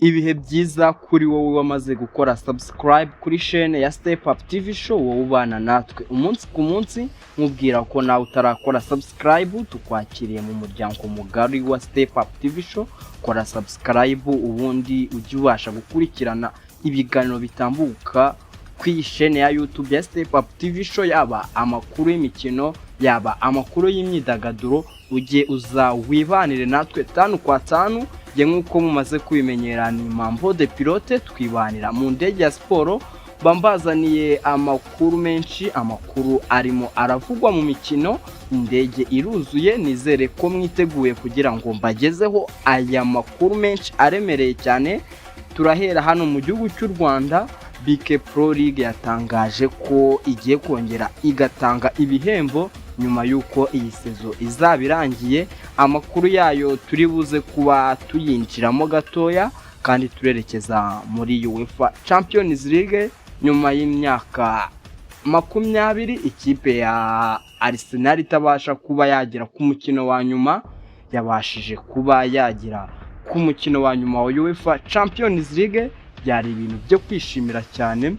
ibihe byiza kuri wowe wamaze gukora subscribe kuri chaîne ya Step Up TV Show, wowe ubana natwe umunsi ku munsi. Nkubwira ko nawe utarakora subscribe, tukwakiriye mu muryango mugari wa Step Up TV Show. Kora subscribe ubundi ujye ubasha gukurikirana ibiganiro bitambuka ku chaîne ya YouTube ya Step Up TV Show, yaba amakuru y'imikino, yaba amakuru y'imyidagaduro. Ujye uza wibanire natwe tanu kwa tanu. Nkuko mumaze kubimenyera ni Mambo de Pilote, twibanira mu ndege ya siporo. Bambazaniye amakuru menshi, amakuru arimo aravugwa mu mikino. Indege iruzuye, nizere ko mwiteguye kugira ngo mbagezeho aya makuru menshi aremereye cyane. Turahera hano mu gihugu cy'u Rwanda. BK Pro League yatangaje ko igiye kongera igatanga ibihembo nyuma yuko iyi sezo izabirangiye. Amakuru yayo turi buze kuba tuyinjiramo gatoya, kandi turerekeza muri UEFA Champions League. Nyuma y'imyaka 20 ikipe ya Arsenal itabasha kuba yagira ku mukino wa nyuma, yabashije kuba yagira ku mukino wa nyuma wa UEFA Champions League. Byari ibintu byo kwishimira cyane.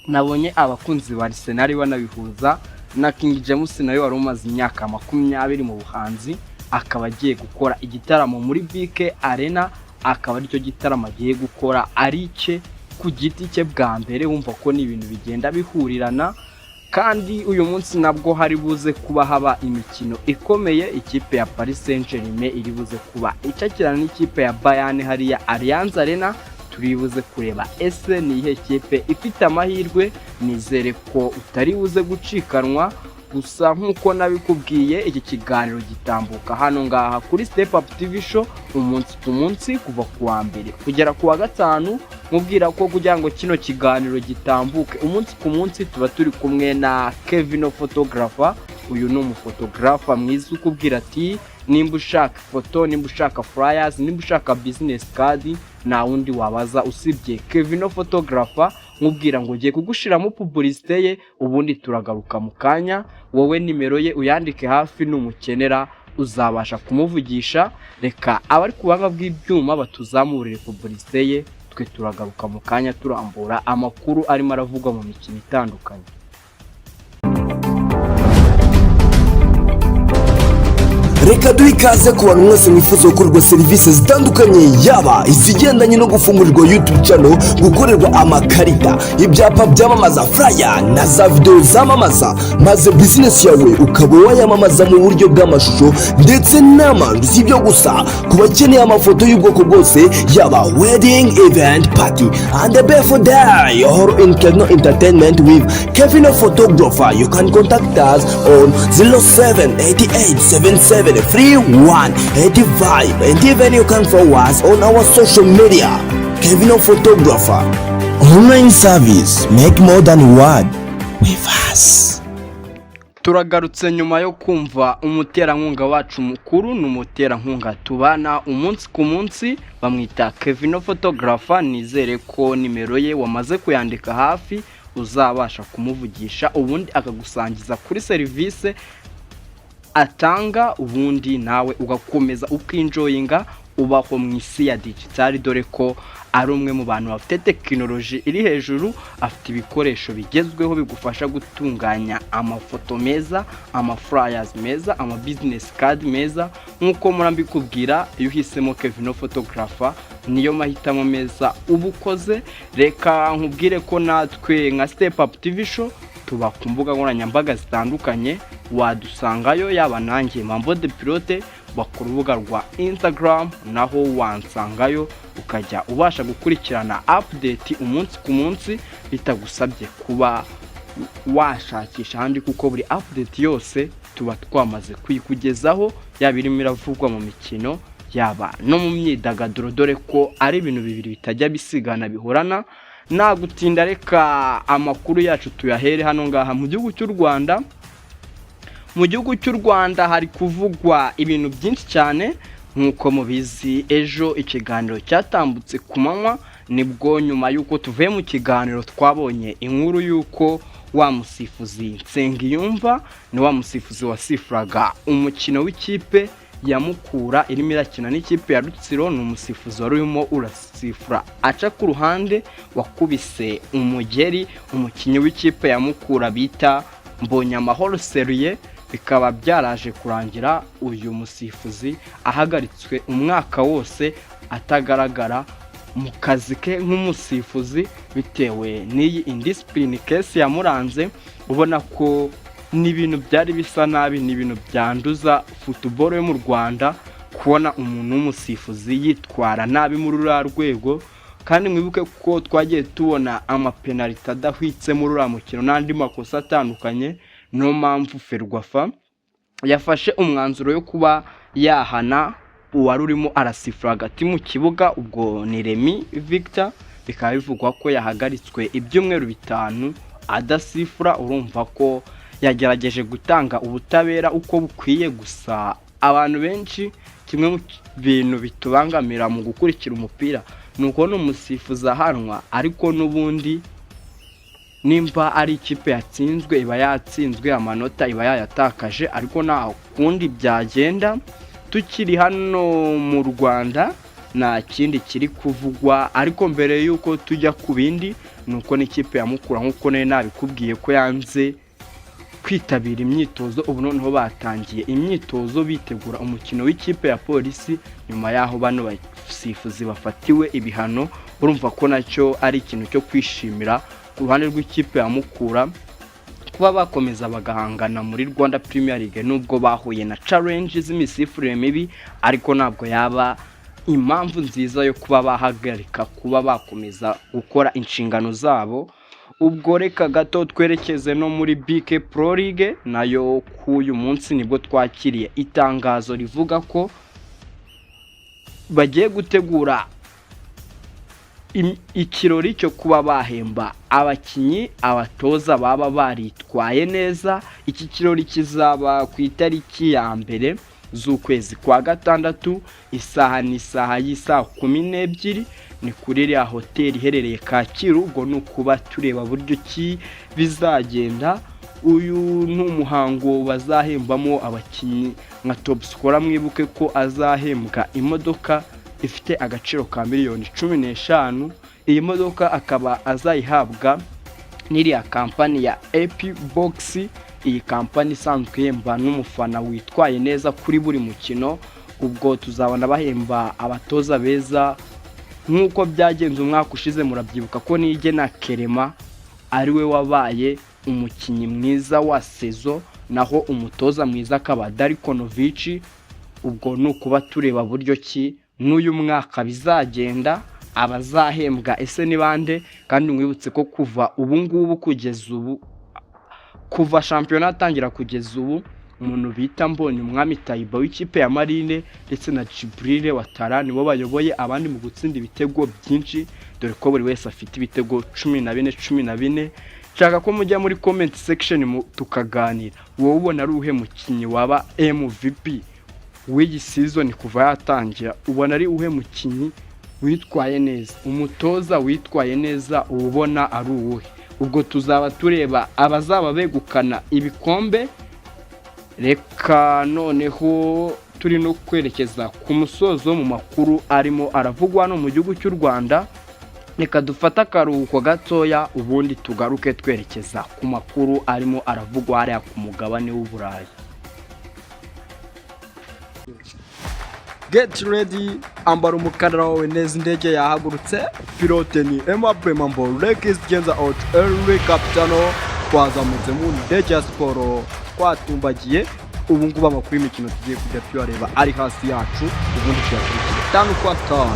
Nabonye abakunzi ba Arsenal banabihuza na King James, nayo wari umaze imyaka 20 mu buhanzi, akaba agiye gukora igitaramo muri BK Arena. Akaba aricyo gitaramo agiye gukora arice ku giti cye bwa mbere. Wumva ko ni ibintu bigenda bihurirana. Kandi uyu munsi nabwo hari buze kuba haba imikino ikomeye. Ikipe ya Paris Saint-Germain iri buze kuba icakirana n'ikipe ya Bayern hariya Allianz Arena. Turibuze kureba ese ni ihe kipe ifite amahirwe. Nizere ko utari buze gucikanwa. Gusa nkuko nabikubwiye, iki kiganiro gitambuka hano ngaha kuri Step Up TV Show umunsi ku munsi, kuva kuwa mbere kugera kuwa gatanu. Mubwira ko kugira ngo kino kiganiro gitambuke umunsi ku munsi, tuba turi kumwe na Kevin Photographer. Uyu ni umufotographer mwiza ukubwira ati nimba ushaka foto, nimba ushaka flyers, nimba ushaka business card, na wundi wabaza usibye Kevin Photographer. Mubwira ngo ngiye kugushiramo publicité ye, ubundi turagaruka mu kanya. Wowe nimero ye uyandike hafi, numukenera uzabasha kumuvugisha. Reka abari kubanga bw'ibyuma batuzamurire publicité ye, twe turagaruka mu kanya turambura amakuru arimo aravugwa mu mikino itandukanye. Reka duhe ikaze ku bantu mwese mwifuza gukorerwa serivisi zitandukanye, yaba izigendanye no gufungurirwa YouTube channel, gukorerwa amakarita, ibyapa byamamaza, flyer na za video zamamaza, maze business yawe ukaba wayamamaza mu buryo bw'amashusho ndetse n'amajwi. Si ibyo gusa, ku bakeneye amafoto y'ubwoko bwose, yaba wedding, event, party and the birthday or entertainment with Kevin Photographer, you can contact us on 078877 3185, and even you can follow us on our social media. Kevin Photographer, online service, make more than word with us. Turagarutse nyuma yo kumva umuterankunga wacu mukuru, n'umuterankunga tubana umunsi ku munsi, bamwita Kevin Photographer. Nizere ko nimero ye wamaze kuyandika hafi, uzabasha kumuvugisha ubundi akagusangiza kuri service atanga, ubundi nawe ugakomeza ukinjoyinga ubaho mu isi ya digital, dore ko ari umwe mu bantu bafite technology iri hejuru. Afite ibikoresho bigezweho bigufasha gutunganya amafoto meza, ama flyers meza, ama business card meza. Nkuko murambikubwira, iyo uhisemo Kevin Photographer niyo mahitamo meza ubukoze. Reka nkubwire ko natwe nka Step Up TV Show tuba ku mbuga nkoranyambaga zitandukanye. Wadusangayo, yaba nanjye Mambo de Pilote bakora urubuga rwa Instagram, naho wansangayo ukajya ubasha gukurikirana update umunsi ku munsi, bitagusabye kuba washakisha handi, kuko buri update yose tuba twamaze kuyikugezaho, yaba irimo iravugwa mu mikino, yaba no mu myidagaduro, dore ko ari ibintu bibiri bitajya bisigana bihorana. Nagutinda, reka amakuru yacu tuyahere hano ngaha mu gihugu cy'u Rwanda. Mu gihugu cy'u Rwanda hari kuvugwa ibintu byinshi cyane. Nkuko mubizi, ejo ikiganiro cyatambutse ku manywa, nibwo nyuma yuko tuvuye mu kiganiro twabonye inkuru yuko wa musifuzi Nsengiyumva ni wa musifuzi wasifuraga umukino w'ikipe ya Mukura irimo irakina n'ikipe ya Rutsiro. Ni umusifuzi wari urimo urasifura aca ku ruhande wakubise umugeri umukinnyi w'ikipe ya Mukura bita Mbonyamahoro Serie. Bikaba byaraje kurangira uyu musifuzi ahagaritswe umwaka wose atagaragara mu kazi ke nk'umusifuzi bitewe n'iyi indiscipline case yamuranze. Ubona ko n'ibintu byari bisa nabi, n'ibintu byanduza football yo mu Rwanda kubona umuntu w'umusifuzi yitwara nabi muri uriya rwego. Kandi mwibuke ko twagiye tubona amapenaliti adahwitse muri uriya mukino n'andi makosa atandukanye. No mpamvu Ferwafa yafashe umwanzuro yo kuba yahana uwari urimo arasifura hagati mu kibuga, ubwo ni Remy Victor. Bikaba bivugwa ko yahagaritswe ibyumweru 5 adasifura. Urumva ko yagerageje gutanga ubutabera uko bukwiye. Gusa abantu benshi kimwe mu bintu bitubangamira mu gukurikira umupira nuko n'umusifuzi ahanwa, ariko n'ubundi nimba ari ikipe yatsinzwe iba yatsinzwe, amanota iba yayatakaje, ariko nta kundi byagenda. Tukiri hano mu Rwanda nta kindi kiri kuvugwa, ariko mbere yuko tujya ku bindi nuko n'ikipe ya Mukura nkuko nari nabikubwiye ko yanze kwitabira imyitozo. Ubu noneho batangiye imyitozo bitegura umukino w'ikipe ya Polisi nyuma yaho bano basifuzi bafatiwe ibihano. Urumva ko nacyo ari ikintu cyo kwishimira ku ruhande rw'ikipe ya Mukura kuba bakomeza bagahangana muri Rwanda Premier League. Nubwo bahuye na challenge z'imisifurire mibi, ariko ntabwo yaba impamvu nziza yo kuba bahagarika kuba bakomeza gukora inshingano zabo. Ubwo reka gato twerekeze no muri BK Pro League, nayo k'uyu munsi nibwo twakiriye itangazo rivuga ko bagiye gutegura ikirori cyo kuba bahemba abakinyi abatoza baba baritwaye neza. Iki kirori kizaba ku itariki ya 1 z'ukwezi kwa gatandatu, isaha ni isaha y'isa 12, ni kuri ya hoteli iherereye Kacyiru. Ubwo nukuba tureba buryo ki bizagenda. Uyu n'umuhango bazahembamo abakinyi nka top scorer. Mwibuke ko azahembwa imodoka ifite agaciro ka miliyoni 15. Iyi modoka akaba azayihabwa n'iriya kampani ya AP Box. Iyi kampani isanzwe ihemba n'umufana witwaye neza kuri buri mukino. Ubwo tuzabona bahemba abatoza beza nk'uko byagenze umwaka ushize. Murabyibuka ko Nigena Kerema ariwe wabaye umukinyi mwiza wa sezo, naho umutoza mwiza akaba Darikonovic. Ubwo nukuba tureba buryo ki n'uyu mwaka bizagenda, abazahembwa ese ni bande. Kandi mwibutse ko kuva ubu ngubu kugeza ubu, kuva shampiyona atangira kugeza ubu, umuntu bita Mbonyumwami Taiba w'ikipe ya Marine ndetse na Jibril Watara nibo bayoboye abandi mu gutsinda ibitego byinshi, dore ko buri wese afite ibitego 14. Nshaka ko mujya muri comment section tukaganira. Wowe ubona ari uhe mukinyi waba MVP w'iyi season kuva yatangira? Ubona ari uhe mukinyi witwaye neza, umutoza witwaye neza ubona ari uwuhe? Ubwo tuzaba tureba abazaba begukana ibikombe. Reka noneho turi no kwerekeza ku musozo mu makuru arimo aravugwa hano mu gihugu cy'u Rwanda. Reka dufata akaruhuko gatoya ubundi tugaruke twerekeza ku makuru arimo aravugwa hariya ku mugabane w'Uburayi. Get ready, ambara umukandara wawe neza, indege yahagurutse. Pilote ni Aimable Mambo, Rekis Genza out early capitano. Twazamutse mu ndege ya siporo twatumbagiye. Ubu ngubu amakuru y'imikino tugiye kujya tuyareba ari hasi yacu, ubundi tuyakurikira 5 kwa 5.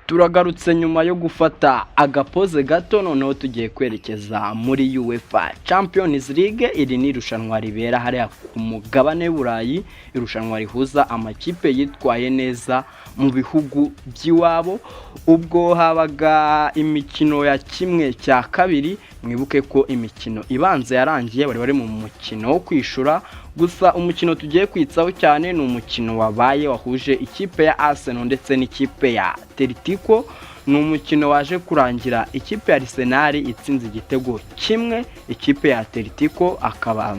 Turagarutse nyuma yo gufata agapoze gato, noneho tugiye kwerekeza muri UEFA Champions League. Iri ni irushanwa ribera hariya ku mugabane w'Uburayi, irushanwa rihuza amakipe yitwaye neza mu bihugu by'iwabo. Ubwo habaga imikino ya kimwe cya kabiri. Mwibuke ko imikino ibanza yarangiye, bari mu mukino wo kwishura. Gusa umukino tugiye kwitsaho cyane ni umukino wabaye wahuje ikipe ya Arsenal ndetse n'ikipe ya Atletico. ni umukino waje kurangira ikipe ya Arsenal itsinze igitego kimwe ikipe ya Atletico, akaba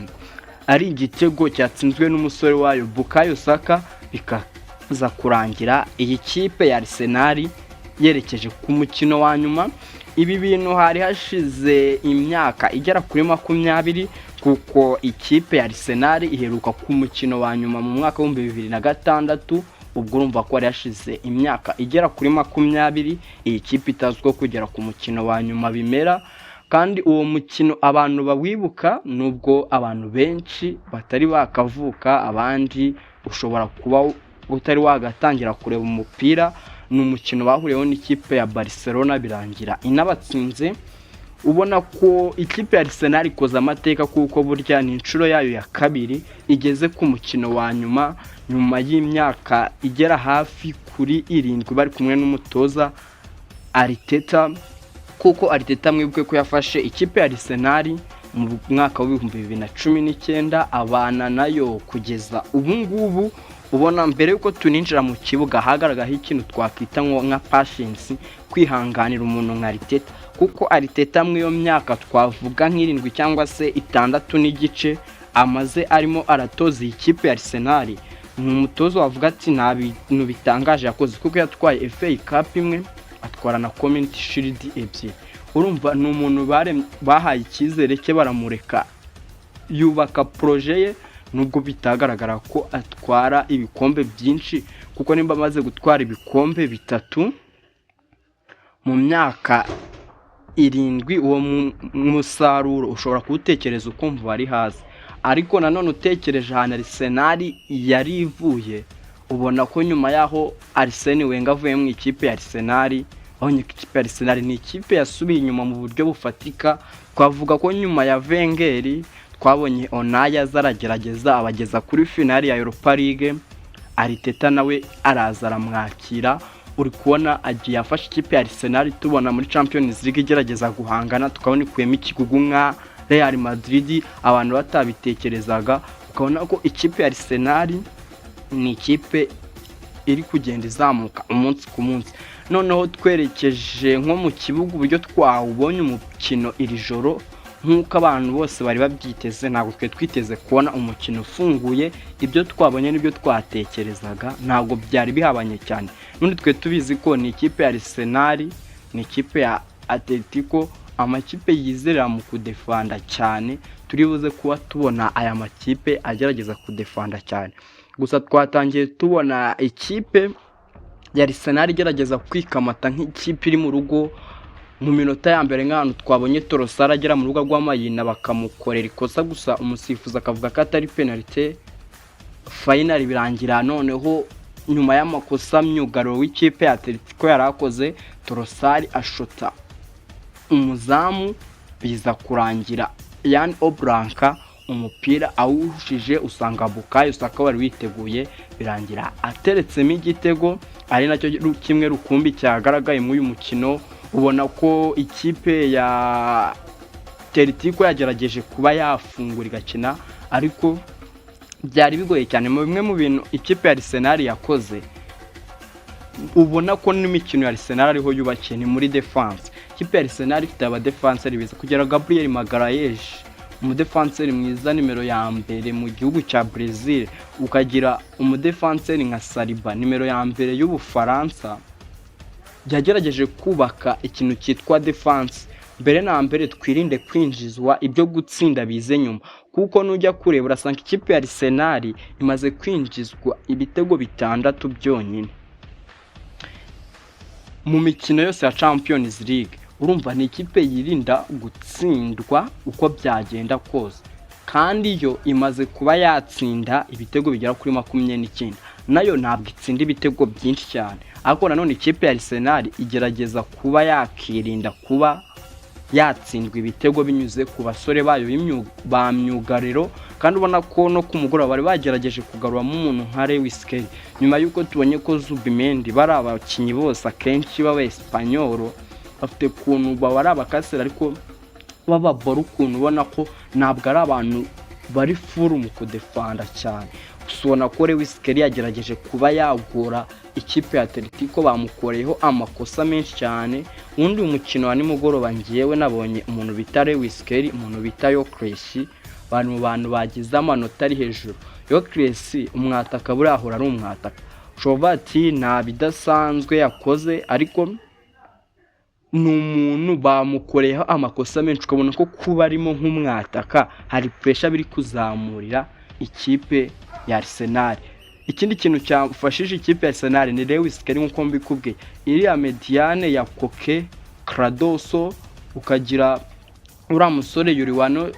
ari igitego cyatsinzwe n'umusore wayo Bukayo Saka, bikaza kurangira iyi kipe ya Arsenal yerekeje ku mukino wa nyuma. Ibi bintu hari hashize imyaka igera kuri 20 kuko ikipe ya Arsenal iheruka ku mukino wa nyuma mu mwaka wa 2006, ubwo urumva ko ari hashize imyaka igera kuri 20 iyi kipe itazwiho kugera ku mukino wa nyuma bimera. Kandi uwo mukino abantu bawibuka nubwo abantu benshi batari bakavuka, abandi ushobora kuba utari wagatangira kureba umupira, ni umukino bahuriyeho n'ikipe ya Barcelona birangira inabatsinze. Ubona ko ikipe ya Arsenal ikoze amateka kuko burya ni inshuro yayo ya kabiri igeze ku mukino wa nyuma y'imyaka igera hafi kuri 7 bari kumwe n'umutoza Arteta, kuko Arteta mwibuke ko yafashe ikipe ya Arsenal mu mwaka wa 2019 abana nayo kugeza ubu ngubu. Ubona mbere yuko tuninjira mu kibuga hagaragaho ikintu twakwita nka patience, kwihanganira umuntu nka Arteta, kuko Arteta mwiyo myaka twavuga nk'irindwi cyangwa se 6 n'igice amaze arimo aratoza ikipe ya Arsenal, ni umutozo wavuga ati nta bintu bitangaje yakoze, kuko yatwaye FA Cup imwe atwara na Community Shield ebyiri. Urumva ni umuntu bahaye icyizere cye baramureka yubaka projet ye, nubwo bitagaragara ko atwara ibikombe byinshi, kuko nimba amaze gutwara ibikombe 3 mu myaka 7, uwo musaruro ushobora kuwutekereza ukumva bari hasi. Ariko nanone utekereje ahantu Arsenal yari ivuye, ubona ko nyuma yaho Arsene Wenger avuye mu ikipe ya Arsenal, abonye ikipe ya Arsenal ni ikipe yasubiye inyuma mu buryo bufatika. Twavuga ko nyuma ya Wenger twabonye Onaya zaragerageza abageza kuri finali ya Europa League, Arteta nawe araza aramwakira. Uri kubona agiye yafashe ikipe ya Arsenal, tubona muri Champions League igerageza guhangana, tukabona ikuyemo ikigugu nka Real Madrid abantu batabitekerezaga. Ukabona ko ikipe ya Arsenal ni ikipe iri kugenda izamuka umunsi ku munsi. Noneho twerekeje nko mu kibuga uburyo twawubonye umukino iri joro, nk'uko abantu bose bari babyiteze, ntabwo twe twiteze kubona umukino ufunguye. Ibyo twabonye n'ibyo twatekerezaga ntabwo byari bihabanye cyane. Nundi twe tubizi ko ni ikipe ya Arsenal, ni ikipe ya Atletico, amakipe yizerera mu kudefanda cyane. Turibuze kuba tubona aya makipe agerageza kudefanda cyane. Gusa twatangiye tubona ikipe ya Arsenal igerageza kwikamata nk'ikipe iri mu rugo. Mu minota ya mbere nk'ahantu twabonye Trossard agera mu rugo rw'amayina bakamukorera ikosa, gusa umusifuzi akavuga ko atari penalty. Final birangira noneho nyuma y'amakosa myugariro w'ikipe ya Atletico yarakoze, Trossard ashota umuzamu, biza kurangira Jan Oblak umupira awushije, usanga Bukayo Saka wari witeguye, birangira ateretsemo igitego, ari nacyo kimwe rukumbi cyagaragaye mu uyu mukino. Ubona ko ikipe ya Atletico yagerageje kuba yafungura igakina, ariko byari bigoye cyane. Mu bimwe mu bintu ikipe ya Arsenal yakoze, ubona ko n'imikino ya Arsenal ariho yubakiye ni muri defense. Ikipe ya Arsenal ifite aba defenseur biza kugera Gabriel Magalhaes, umudefenseur mwiza nimero ya mbere mu gihugu cya Brazil, ukagira umudefenseur nka Saliba nimero ya mbere y'Ubufaransa. Byagerageje kubaka ikintu cyitwa defense. Mbere na mbere twirinde kwinjizwa ibyo gutsinda bize nyuma, kuko nujya kureba urasanga ikipe ya Arsenal imaze kwinjizwa ibitego 6 byonyine mu mikino yose ya Champions League. Urumva ni ikipe yirinda gutsindwa uko byagenda kose, kandi yo imaze kuba yatsinda ibitego bigera kuri 29, nayo ntabwo itsinda ibitego byinshi cyane. Ariko nanone ikipe ya Arsenal igerageza kuba yakirinda kuba yatsindwa ibitego binyuze ku basore bayo ba myugariro. Kandi ubona ko no ku mugoroba bari bagerageje kugaruramo umuntu nka Lewis Kelly, nyuma y'uko tubonye ko Zubimendi bari abakinnyi bose akenshi baba Espanyol, bafite kuntu baba ari abakasera, ariko baba baro ukuntu ubona ko ntabwo ari abantu bari full mu kudefanda cyane. Usubona ko Lewis Kelly yagerageje kuba yagora ikipe ya Atletico, bamukoreyeho amakosa menshi cyane. Undi umukino wa nimugoroba ngiyewe nabonye umuntu bita Lewis Kelly, umuntu bita Gyökeres, bari mu bantu bagize amanota ari hejuru. Gyökeres umwataka buri ahora ari umwataka, ushobora ati nta bidasanzwe yakoze, ariko ni umuntu bamukoreyeho amakosa menshi, ukabona ko kuba arimo nk'umwataka hari pressure biri kuzamurira ikipe ya Arsenal. Ikindi kintu cyafashije ikipe ya Arsenal ni Lewis Kelly nkuko mbikubwiye, iriya mediane ya Koke, Cardoso, ukagira uriya musore Yuriwano,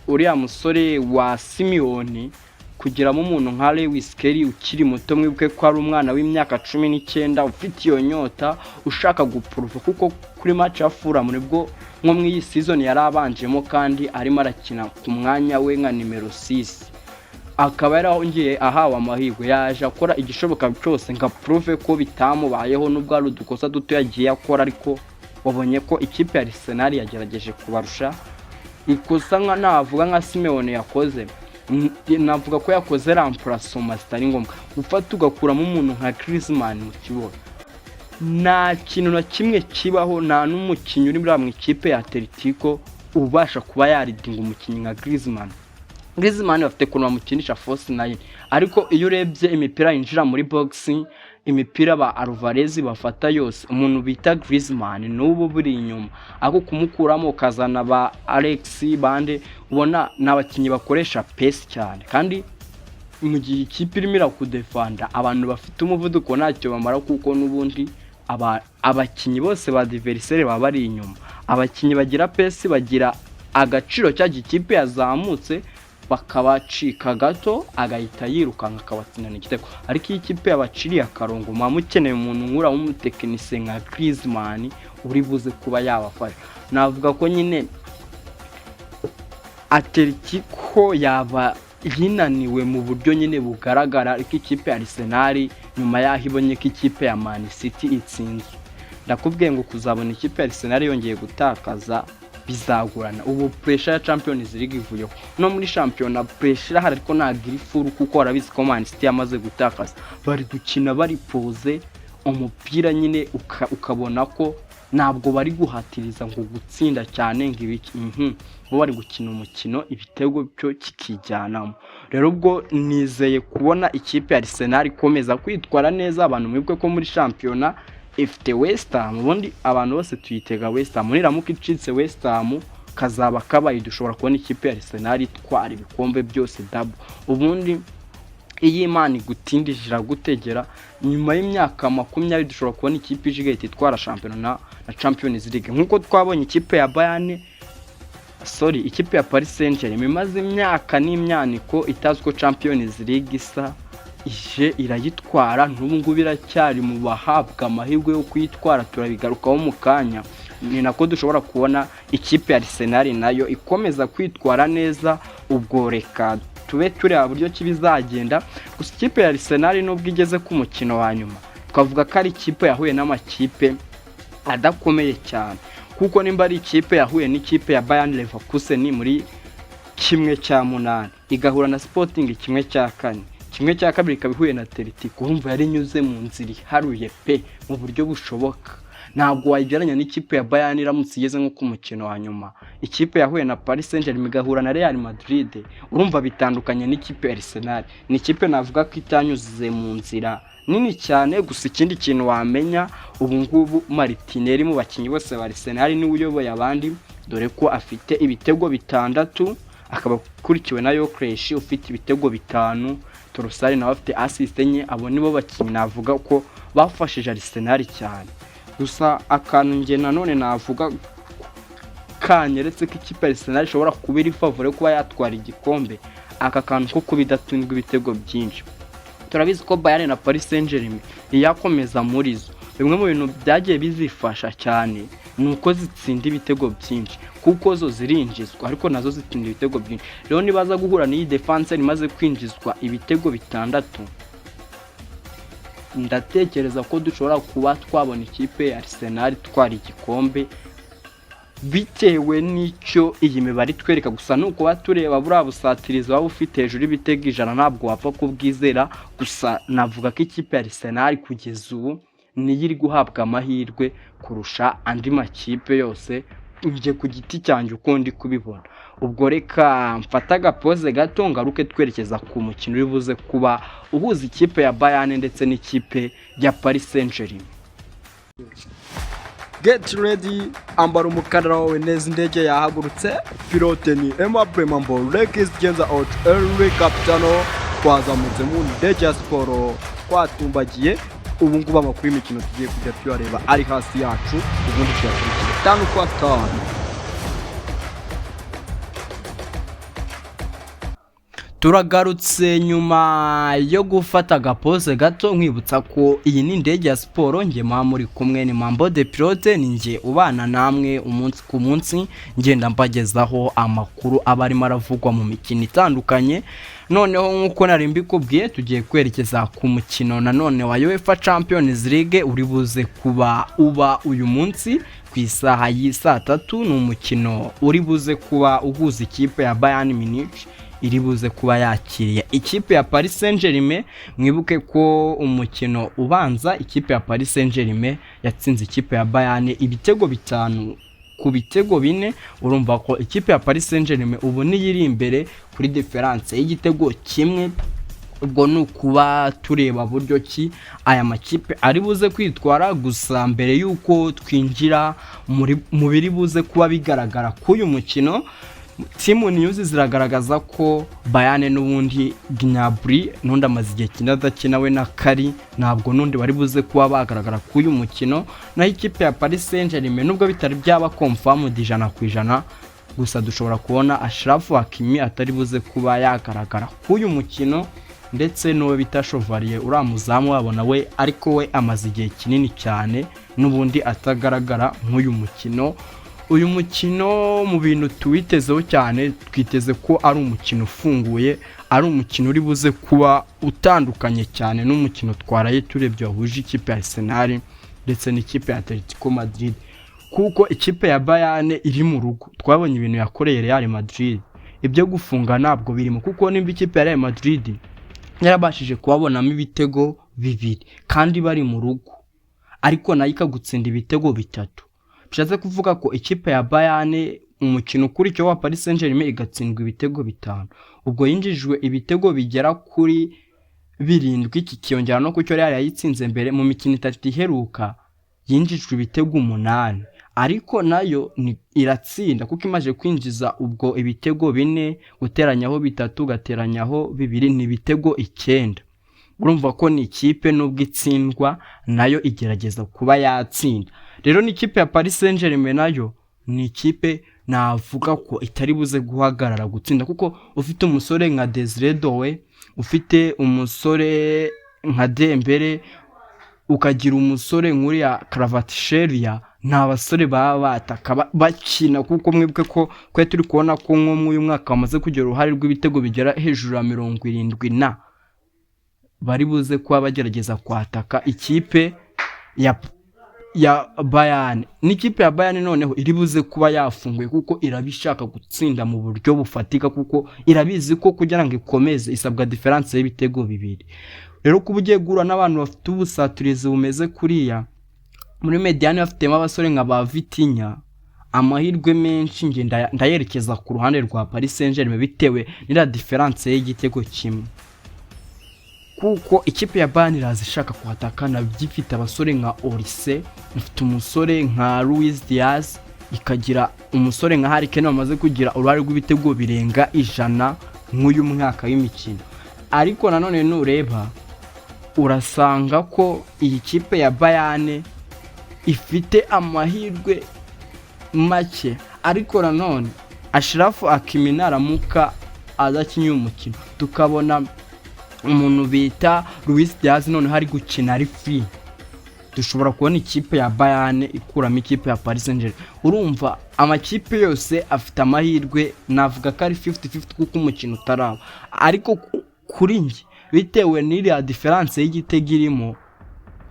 uriya musore wa Simeone, kugiramo umuntu nka Lewis Kelly ukiri muto, mwibuke ko ari umwana w'imyaka 19 ufite iyo nyota ushaka guprova, kuko kuri match ya Fulham nibwo nko mu iyi season yarabanjemo kandi arimo arakina ku mwanya we nka numero 6, akaba yarahongiye ahawe amahirwe, yaje akora igishoboka cyose nga prove ko bitamubayeho, nubwo ari udukosa duto yagiye akora, ariko wabonye ko ikipe ya Arsenal yagerageje kubarusha. Ikosa nka navuga nka Simeone yakoze, navuga ko yakoze remplacement zitari ngombwa, ufata ugakuramo umuntu nka Griezmann mu kibuga. Nta kintu na kimwe kibaho, nta n'umukinnyi uri muri ikipe ya Atletico ubasha kuba yaridinga umukinnyi nka Griezmann. Bafite kuntu bamukinisha force 9, ariko iyo urebye imipira yinjira muri boxing, imipira ba Alvarez bafata yose, umuntu bita Griezmann n'ubu buri inyuma, ako kumukuramo ukazana ba Alex bande, ubona n'abakinnyi bakoresha pace cyane. Kandi mu gihe ikipe irimo irakudefanda, abantu bafite umuvuduko ntacyo bamara, kuko n'ubundi abakinnyi bose ba adversaire baba bari inyuma. Abakinnyi bagira pace bagira agaciro cya ikipe yazamutse, bakabacika gato agahita yirukanka akabatsinana igitego. Ariko iyi kipe yabaciriye akarongo, mukeneye umuntu nkura w'umutekinisiye nka Griezmann uri buze kuba yabafasha. Navuga ko nyine Atletico yaba yinaniwe mu buryo nyine bugaragara, ariko ikipe ya Arsenal nyuma yaho ibonye ko ikipe ya Man City itsinzwe, ndakubwiye ngo kuzabona ikipe ya Arsenal yongeye gutakaza bizagurana. Ubu pressure ya Champions League ivuyeho, no muri champion pressure hari, ariko nagiri full, kuko warabizi ko Man City yamaze gutakaza, bari gukina bari pose umupira nyine, ukabona ko ntabwo bari guhatiriza ngo gutsinda cyane ngibiki, bo bari gukina umukino ibitego byo kikijyanamo. Rero ubwo nizeye kubona ikipe ya Arsenal ikomeza kwitwara neza. Abantu mwibwe ko muri championnat ifite West Ham, ubundi abantu bose tuyitega West Ham, niramuka icitse West Ham kazaba kabaye, dushobora kubona ikipe ya Arsenal itwara ibikombe byose double. Ubundi iyi Imana igutindijira gutegera, nyuma y'imyaka 20 dushobora kubona ikipe ijigahita itwara championnat na Champions League, nkuko twabonye ikipe ya ikipe ya Paris Saint-Germain imaze imyaka n'imyaniko itaziko Champions League isa, ije irayitwara, n'ubu ngubu iracyari mu bahabwa amahirwe yo kwitwara, turabigarukaho mu kanya. Ni nako dushobora kubona ikipe ya Arsenal nayo ikomeza kwitwara neza. Ubwo reka tube tureba buryo kibizagenda. Gusa ikipe ya Arsenal nubwo igeze ku mukino wa nyuma, twavuga ko ari ikipe yahuye n'amakipe adakomeye cyane, kuko nimba ari ikipe yahuye n'ikipe ya Bayern Leverkusen muri 1/8, igahura na Sporting 1/4, 1/2 ikabihuye na Atletico, urumva yari nyuze mu nzira iharuye pe mu buryo bushoboka. Ntabwo wayigeranya n'ikipe ya Bayern iramutse igeze nko ku mukino wa nyuma. Ikipe yahuye na Paris Saint-Germain igahura na Real Madrid, urumva bitandukanye n'ikipe ya Arsenal. Ni ikipe navuga ko itanyuze mu nzira nini cyane. Gusa ikindi kintu wamenya, ubu ngubu Martinelli mu bakinnyi bose ba Arsenal ni uyoboye abandi, dore ko afite ibitego 6, akaba kurikiwe na Gyökeres ufite ibitego 5, Trossard nawe afite assist enye. Abo nibo bakinnyi navuga ko bafashije Arsenal cyane. Gusa akantu nge nanone navuga kanyeretse ko ikipe ya Arsenal ishobora kuba iri favore kuba yatwara igikombe, aka kantu ko kubidatundwa ibitego byinshi. Turabizi ko Bayern na Paris Saint-Germain yakomeza muri zo, bimwe mu bintu byagiye bizifasha cyane nuko zitsinda ibitego byinshi, kuko zo zirinjizwa ariko nazo zitsinda ibitego byinshi. Rero nibaza guhura n'iyi defense imaze kwinjizwa ibitego 6, ndatekereza ko dushobora kuba twabona ikipe ya Arsenal twari igikombe bitewe n'icyo iyi mibare itwereka. Gusa nuko batureba buriya busatirizi waba ufite hejuru y'ibitego 100 ntabwo wapfa kubwizera. Gusa navuga ko ikipe ya Arsenal kugeza ubu niyo iri guhabwa amahirwe kurusha andi makipe yose, nje ku giti cyanjye uko ndi kubibona. Ubwo reka mfata agapoze gato ngaruke twerekeza ku mukino uri buze kuba uhuza ikipe ya Bayern ndetse n'ikipe ya Paris Saint-Germain. Get ready, ambara umukandara wawe neza, indege yahagurutse, pilote ni Aimable Mambo, Rekis Genza out, Early Capitano, twazamutse mu ndege ya siporo, twatumbagiye. Ubu ngubu amakuru y'imikino tugiye kujya tuyareba ari hasi yacu, ubundi tuyakurikira 5 kwa 5. Turagarutse nyuma yo gufata agapoze gato, nkwibutsa ko iyi ni indege ya siporo, nge muri kumwe ni Mambo de Pilote, ninjye ubana namwe umunsi ku munsi ngenda mbagezaho amakuru aba arimo aravugwa mu mikino itandukanye. Noneho nkuko nari mbikubwiye tugiye kwerekeza ku mukino nanone wa UEFA Champions League uri buze kuba uyu munsi ku isaha y'isa 3. Ni umukino uri buze kuba uhuza ikipe ya Bayern Munich iri buze kuba yakiriye ikipe ya Paris Saint-Germain. Mwibuke ko umukino ubanza ikipe ya Paris Saint-Germain yatsinze ikipe ya Bayern ibitego 5 ku bitego 4. Urumva ko ikipe ya Paris Saint-Germain ubu ni iri imbere kuri difference y'igitego kimwe. Ubwo nukuba tureba buryo ki aya makipe ari buze kwitwara. Gusa mbere yuko twinjira mu biri buze kuba bigaragara k'uyu mukino, Team News ziragaragaza ko Bayern n'ubundi Gnabry n'undi amaze igihe kinadakina we na Kari ntabwo n'undi bari buze kuba bagaragara k'uyu mukino. Naho ikipe ya Paris Saint-Germain nubwo bitari byaba confirmed 100%, gusa dushobora kubona Achraf Hakimi atari buze kuba yagaragara k'uyu mukino, ndetse n'uwo bita Chevalier uramuzamu wabona we, ariko we amaze igihe kinini cyane n'ubundi atagaragara nk'uyu mukino. Uyu mukino mu bintu tuwitezeho cyane, twiteze ko ari umukino ufunguye, ari umukino uri buze kuba utandukanye cyane n'umukino twaraye turebye wahuje ikipe ya Arsenal ndetse n'ikipe ya Atletico Madrid. Kuko ikipe ya Bayern iri mu rugo, twabonye ibintu yakoreye Real Madrid, ibyo gufunga ntabwo birimo, kuko nimba ikipe ya Real Madrid yarabashije kubabonamo ibitego 2 kandi bari mu rugo, ariko nayo ikagutsinda ibitego 3. Bishatse kuvuga ko ikipe ya Bayern umukino kuri cyo wa Paris Saint-Germain igatsindwa ibitego 5. Ubwo yinjijwe ibitego bigera kuri 7, iki kiyongera no kucyo Real yayitsinze mbere mu mikino 3 iheruka yinjijwe ibitego 8, ariko nayo iratsinda kuko imaje kwinjiza ubwo ibitego 4 guteranyaho 3 gateranyaho 2 ni ibitego 9. Urumva ko ni ikipe nubwo itsindwa nayo igerageza kuba yatsinda. Rero ni ikipe ya Paris Saint-Germain nayo ni ikipe navuga ko itari buze guhagarara gutsinda, kuko ufite umusore nka Desire Doué, ufite umusore nka Dembele, ukagira umusore nk'uri ya Kvaratskhelia, nta basore baba bataka bakina. Kuko mwibuke ko turi kubona ko nko mu uyu mwaka bamaze kugira uruhare rw'ibitego bigera hejuru ya 70 bari buze kuba bagerageza kwataka ikipe ya Bayern. N'ikipe ya Bayern noneho iri buze kuba yafunguye kuko irabishaka gutsinda mu buryo bufatika, kuko irabizi ko kugira ngo ikomeze isabwa difference y'ibitego 2. Rero kuba ugiye gura n'abantu bafite ubusatirizi bumeze kuriya, muri Mediane bafitemo abasore nka ba Vitinha, amahirwe menshi nge ndayerekeza ku ruhande rwa Paris Saint-Germain bitewe n'ira difference y'igitego kimwe. Kuko ikipe ya Bayern irazishaka kwataka na byifite abasore nka Olise, ifite umusore nka Luis Diaz, ikagira umusore nka Harry Kane bamaze kugira uruhare rw'ibitego birenga 100 nk'uyu mwaka w'imikino. Ariko nanone nureba urasanga ko iyi kipe ya Bayern ifite amahirwe make, ariko nanone Achraf Hakimi naramuka adakinye umukino tukabona umuntu bita Luis Diaz none hari gukina ari free, dushobora kubona ikipe ya Bayern ikuramo ikipe ya Paris Saint-Germain. Urumva amakipe yose afite amahirwe, navuga ko ari 50-50 kuko umukino utaraba, ariko kuri nge bitewe n'iriya difference y'igitego irimo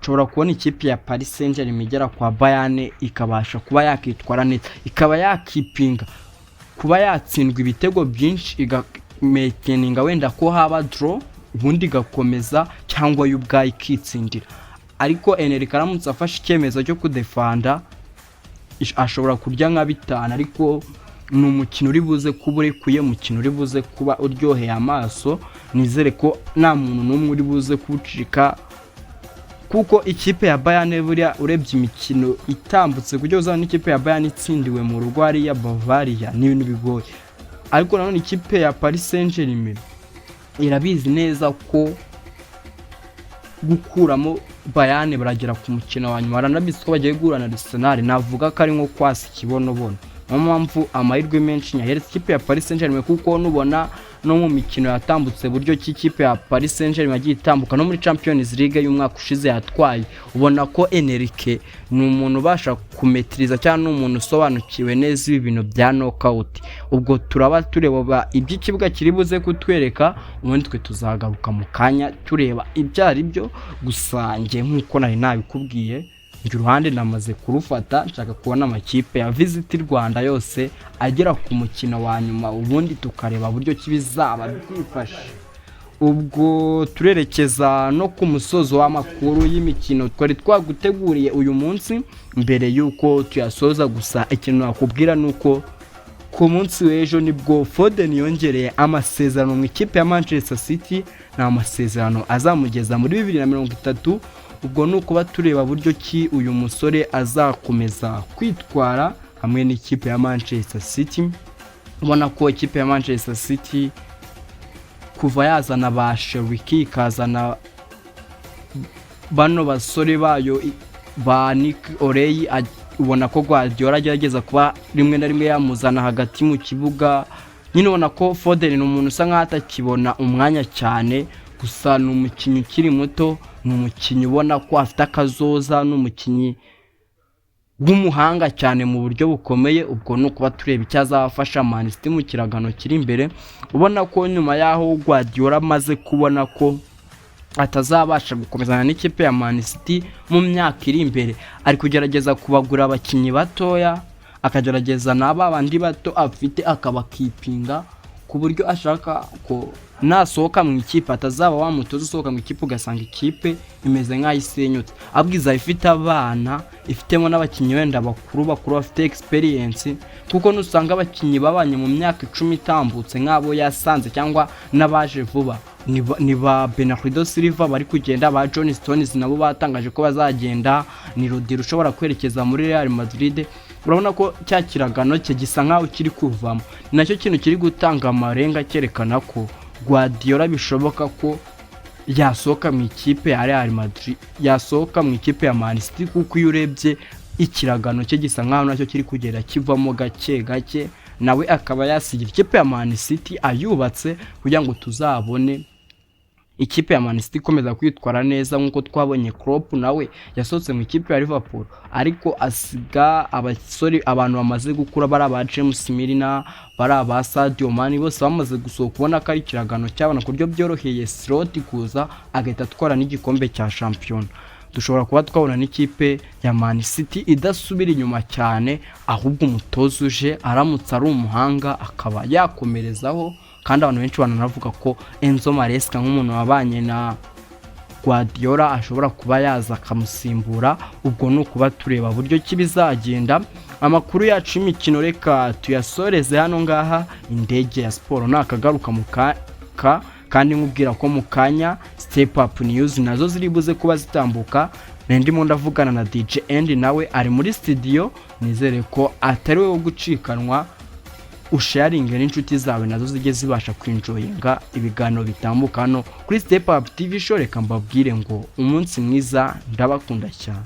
nshobora kubona ikipe ya Paris Saint-Germain igera kwa Bayern ikabasha kuba yakitwara neza, ikaba yakipinga kuba yatsindwa ibitego byinshi, igamekeninga wenda ko haba draw ubundi gakomeza cyangwa y'ubwayi ikitsindira. Ariko Enrique aramutse afashe icyemezo cyo kudefanda ashobora kurya nka 5, ariko ni umukino uri buze kuba urekuye, umukino uri buze kuba uryoheye amaso. Nizere ko nta muntu n'umwe uri buze kuwucika, kuko ikipe ya Bayern buriya urebye imikino itambutse kujya uzana n'ikipe ya Bayern itsindiwe mu rugo ari ya Bavaria ni ibintu bigoye. Ariko nanone ikipe ya Paris Saint-Germain irabizi neza ko gukuramo Bayern baragera ku mukino wa nyuma, baranabizi ko bagiye guhura na Arsenal. Navuga ko ari nko kwasi kibonobono, niyo mpamvu amahirwe menshi nyahereza ikipe ya Paris Saint-Germain, kuko nubona no mu mikino yatambutse buryo cy'ikipe ya Paris Saint-Germain yagiye itambuka no muri Champions League y'umwaka ushize yatwaye, ubona ko Enrique ni umuntu ubasha kumetriza cyangwa umuntu usobanukiwe neza ibi bintu bya knockout. Ubwo turaba tureba iby'ikibuga kiri buze kutwereka, ubundi twe tuzagaruka mu kanya tureba ibyari byo. Gusa nge nkuko nari nabikubwiye, njye uruhande namaze kurufata, nshaka kubona amakipe ya Visit Rwanda yose agera ku mukino wa nyuma, ubundi tukareba buryo kibizaba byifashe. Ubwo turerekeza no ku musozo w'amakuru y'imikino twari twaguteguriye uyu munsi mbere yuko tuyasoza. Gusa ikintu nakubwira nuko ku munsi w'ejo nibwo Foden yongereye amasezerano mu ikipe ya Manchester City, na amasezerano azamugeza muri 2030. Ubwo nuko batureba buryo ki uyu musore azakomeza kwitwara hamwe n'ikipe ya Manchester City. Ubona ko ikipe ya Manchester City kuva yazana ba Sheriki, kazana bano basore bayo ba Nick Orey, ubona ko Guardiola agerageza kuba rimwe na rimwe yamuzana hagati mu kibuga. Nyine ubona ko Foden ni umuntu usa nkaho atakibona umwanya cyane, gusa ni umukinnyi ukiri muto, ni umukinnyi ubona ko afite akazoza, ni umukinnyi w'umuhanga cyane mu buryo bukomeye. Ubwo nuko batureba icyazafasha Man City mu kiragano kiri imbere. Ubona ko nyuma yaho Guardiola amaze kubona ko atazabasha gukomezana n'ikipe ya Man City mu myaka iri imbere, ari kugerageza kubagura abakinnyi batoya, akagerageza n'aba bandi bato afite akabakipinga, ku buryo ashaka ko nasohoka mu ikipe atazaba wa mutoza usohoka mu ikipe ugasanga ikipe imeze nk'ayisenyutse. Abwiza ifite abana, ifitemo n'abakinnyi wenda bakuru bafite experience, kuko nusanga abakinnyi babanye mu myaka 10 itambutse nk'abo yasanze cyangwa n'abaje vuba ni ba Bernardo Silva bari kugenda, ba John Stones nabo batangaje ko bazagenda, ni Rodri ushobora kwerekeza muri Real Madrid. Urabona ko cya kiragano cye gisa nkaho kiri kuvamo, nacyo kintu kiri gutanga amarenga cyerekana ko Guardiola bishoboka ko yasohoka mu ikipe ya Real Madrid, yasohoka mu ikipe ya Man City, kuko iyo urebye ikiragano cye gisa nkaho nacyo kiri kugera kivamo gake gake, nawe akaba yasigira ikipe ya Man City ayubatse kugira ngo tuzabone ikipe ya Man City ikomeza kwitwara neza. Nkuko twabonye Klopp nawe yasohotse mu ikipe ya Liverpool, ariko asiga abasore abantu bamaze gukura, bari aba James Milner, bari aba Sadio Mane, bose bamaze gusohoka, ubona ko ari kiragano cyabona ku buryo byoroheye Slot kuza agahita atwara n'igikombe cya champion. Dushobora kuba twabona n'ikipe ya Man City idasubira inyuma cyane, ahubwo umutoza uje aramutse ari umuhanga akaba yakomerezaho. Kandi abantu benshi bananavuga ko Enzo Maresca nk'umuntu wabanye na Guardiola ashobora kuba yaza akamusimbura. Ubwo nuko batureba buryo kibizagenda. Amakuru yacu y'imikino reka tuyasoreze hano ngaha. Indege ya Sport nakagaruka mu kandi nkubwira ko mu kanya Step Up News nazo ziri buze kuba zitambuka. Ndimo ndavugana na DJ Andy, nawe ari muri studio. Nizere ko atari we wo gucikanwa, usharinge n'inshuti zawe nazo zige zibasha kwinjoyinga ibiganiro bitambuka hano kuri Step Up TV Show. Reka mbabwire ngo umunsi mwiza, ndabakunda cyane.